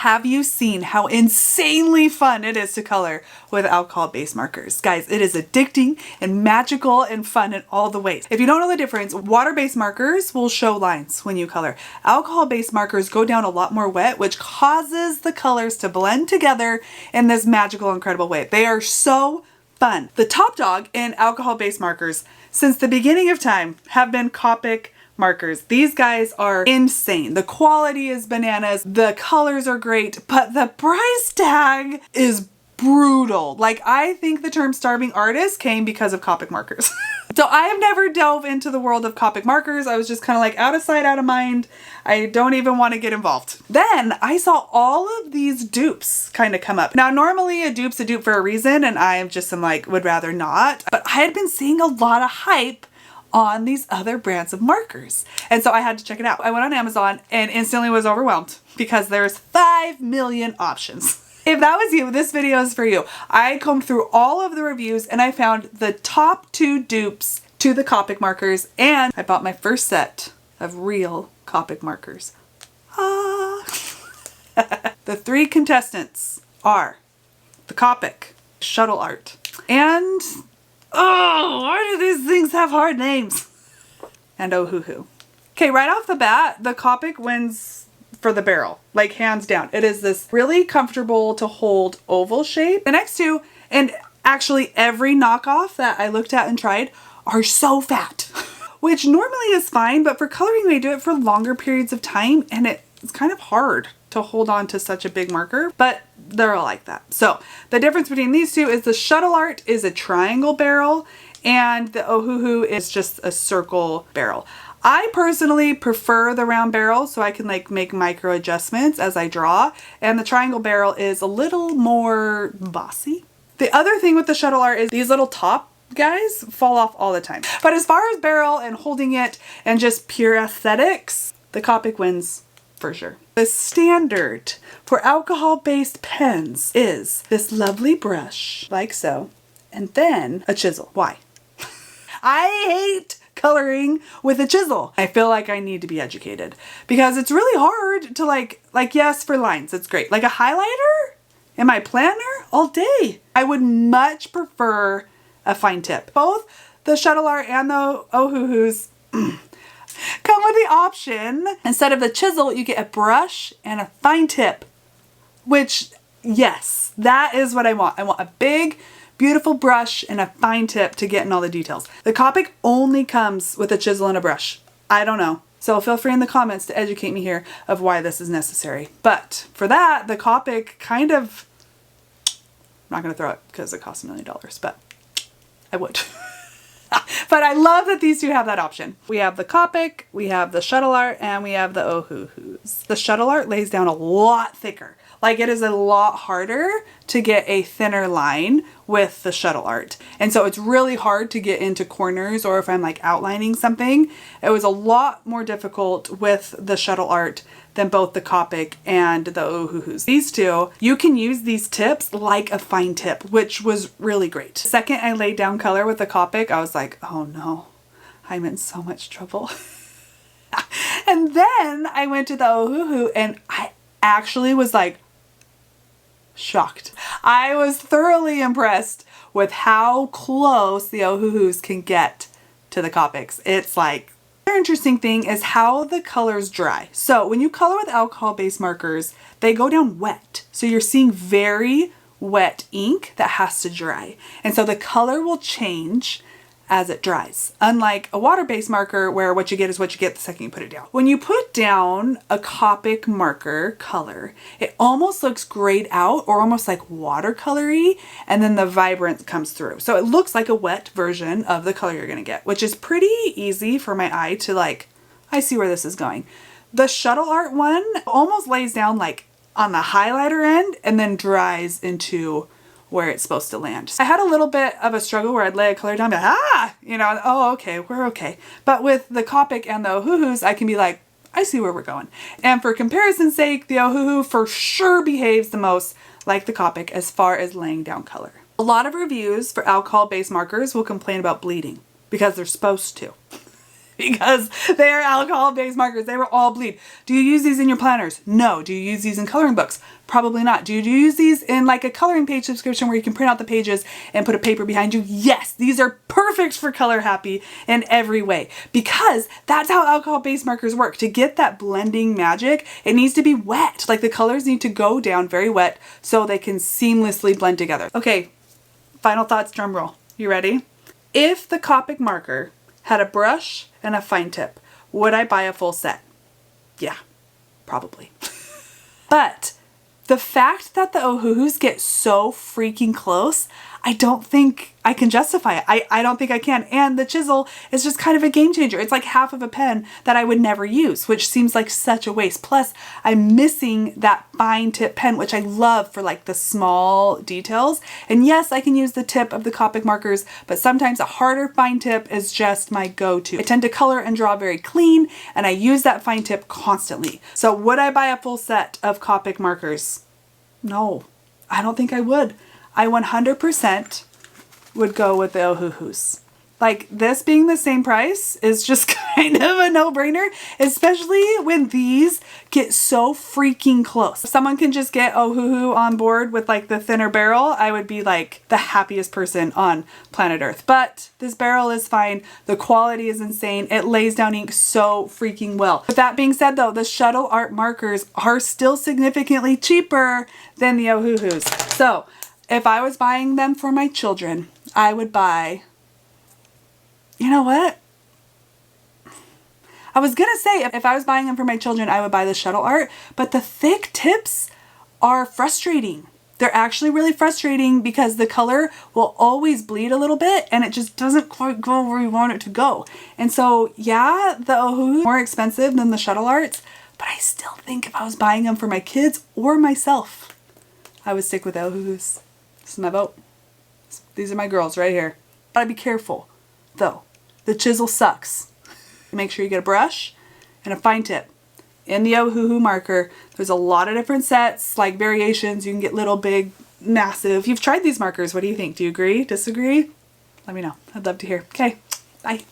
Have you seen how insanely fun it is to color with alcohol-based markers? Guys, it is addicting and magical and fun in all the ways. If you don't know the difference, water-based markers will show lines when you color. Alcohol-based markers go down a lot more wet, which causes the colors to blend together in this magical, incredible way. They are so fun. The top dog in alcohol-based markers since the beginning of time have been Copic markers. These guys are insane. The quality is bananas. The colors are great, but the price tag is brutal. Like, I think the term starving artist came because of Copic markers. So I have never delved into the world of Copic markers. I was just kind of like out of sight, out of mind. I don't even want to get involved. Then I saw all of these dupes kind of come up. Now, normally a dupe's a dupe for a reason, and I am just like, would rather not. But I had been seeing a lot of hype on these other brands of markers. And so I had to check it out. I went on Amazon and instantly was overwhelmed because there's 5 million options. If that was you, this video is for you. I combed through all of the reviews and I found the top 2 dupes to the Copic markers, and I bought my first set of real Copic markers. The 3 contestants are the Copic, Shuttle Art, and oh, why do these things have hard names? And Ohuhu. Okay, right off the bat, the Copic wins for the barrel, like hands down. It is this really comfortable to hold oval shape. The next 2, and actually every knockoff that I looked at and tried, are so fat, which normally is fine, but for coloring they do it for longer periods of time, and it's kind of hard to hold on to such a big marker, but they're all like that. So the difference between these 2 is the Shuttle Art is a triangle barrel and the Ohuhu is just a circle barrel. I personally prefer the round barrel so I can like make micro adjustments as I draw, and the triangle barrel is a little more bossy. The other thing with the Shuttle Art is these little top guys fall off all the time. But as far as barrel and holding it and just pure aesthetics, the Copic wins for sure. The standard for alcohol-based pens is this lovely brush, like so, and then a chisel. Why? I hate coloring with a chisel. I feel like I need to be educated because it's really hard to like yes, for lines, it's great. Like a highlighter in my planner all day. I would much prefer a fine tip. Both the Shuttle Art and the Ohuhus come with the option, instead of the chisel, you get a brush and a fine tip, which, yes, that is what I want. I want a big, beautiful brush and a fine tip to get in all the details. The Copic only comes with a chisel and a brush. I don't know. So feel free in the comments to educate me here of why this is necessary. But for that, the Copic kind of, I'm not going to throw it because it costs $1 million, but I would. But I love that these 2 have that option. We have the Copic, we have the Shuttle Art, and we have the Ohuhus. The Shuttle Art lays down a lot thicker. Like, it is a lot harder to get a thinner line with the Shuttle Art. And so it's really hard to get into corners, or if I'm like outlining something, it was a lot more difficult with the Shuttle Art than both the Copic and the Ohuhus. These 2, you can use these tips like a fine tip, which was really great. The second I laid down color with the Copic, I was like, oh no, I'm in so much trouble. And then I went to the Ohuhu and I actually was like, shocked. I was thoroughly impressed with how close the Ohuhus can get to the Copics. It's like, another interesting thing is how the colors dry. So when you color with alcohol-based markers, they go down wet. So you're seeing very wet ink that has to dry. And so the color will change as it dries. Unlike a water-based marker where what you get is what you get the second you put it down. When you put down a Copic marker color, it almost looks grayed out or almost like watercolory, and then the vibrance comes through. So it looks like a wet version of the color you're gonna get, which is pretty easy for my eye to like, I see where this is going. The Shuttle Art one almost lays down like on the highlighter end and then dries into where it's supposed to land. I had a little bit of a struggle where I'd lay a color down and be like, you know, oh, okay, we're okay. But with the Copic and the Ohuhus, I can be like, I see where we're going. And for comparison's sake, the Ohuhu for sure behaves the most like the Copic as far as laying down color. A lot of reviews for alcohol-based markers will complain about bleeding because they're supposed to. because they are alcohol-based markers. They will all bleed. Do you use these in your planners? No. Do you use these in coloring books? Probably not. Do you use these in like a coloring page subscription where you can print out the pages and put a paper behind you? Yes. These are perfect for color happy in every way, because that's how alcohol-based markers work. To get that blending magic, it needs to be wet. Like the colors need to go down very wet so they can seamlessly blend together. Okay, final thoughts, drum roll. You ready? If the Copic marker had a brush and a fine tip, would I buy a full set? Yeah, probably. But the fact that the Ohuhus get so freaking close, I don't think I can justify it. I don't think I can. And the chisel is just kind of a game changer. It's like half of a pen that I would never use, which seems like such a waste. Plus, I'm missing that fine tip pen, which I love for like the small details. And yes, I can use the tip of the Copic markers, but sometimes a harder fine tip is just my go-to. I tend to color and draw very clean, and I use that fine tip constantly. So would I buy a full set of Copic markers? No, I don't think I would. I 100% would go with the Ohuhus. Like, this being the same price is just kind of a no-brainer, especially when these get so freaking close. If someone can just get Ohuhu on board with like the thinner barrel, I would be like the happiest person on planet Earth. But this barrel is fine. The quality is insane. It lays down ink so freaking well. With that being said though, the Shuttle Art markers are still significantly cheaper than the Ohuhus. So if I was buying them for my children, I would buy, you know what? I was gonna say if I was buying them for my children, I would buy the Shuttle Art, but the thick tips are frustrating. They're actually really frustrating because the color will always bleed a little bit and it just doesn't quite go where you want it to go. And so yeah, the Ohuhu more expensive than the Shuttle Arts, but I still think if I was buying them for my kids or myself, I would stick with the Ohuhus. This is my vote. These are my girls right here. Gotta be careful though. The chisel sucks. Make sure you get a brush and a fine tip. In the Ohuhu marker, there's a lot of different sets, like variations. You can get little, big, massive. You've tried these markers. What do you think? Do you agree? Disagree? Let me know. I'd love to hear. Okay, bye.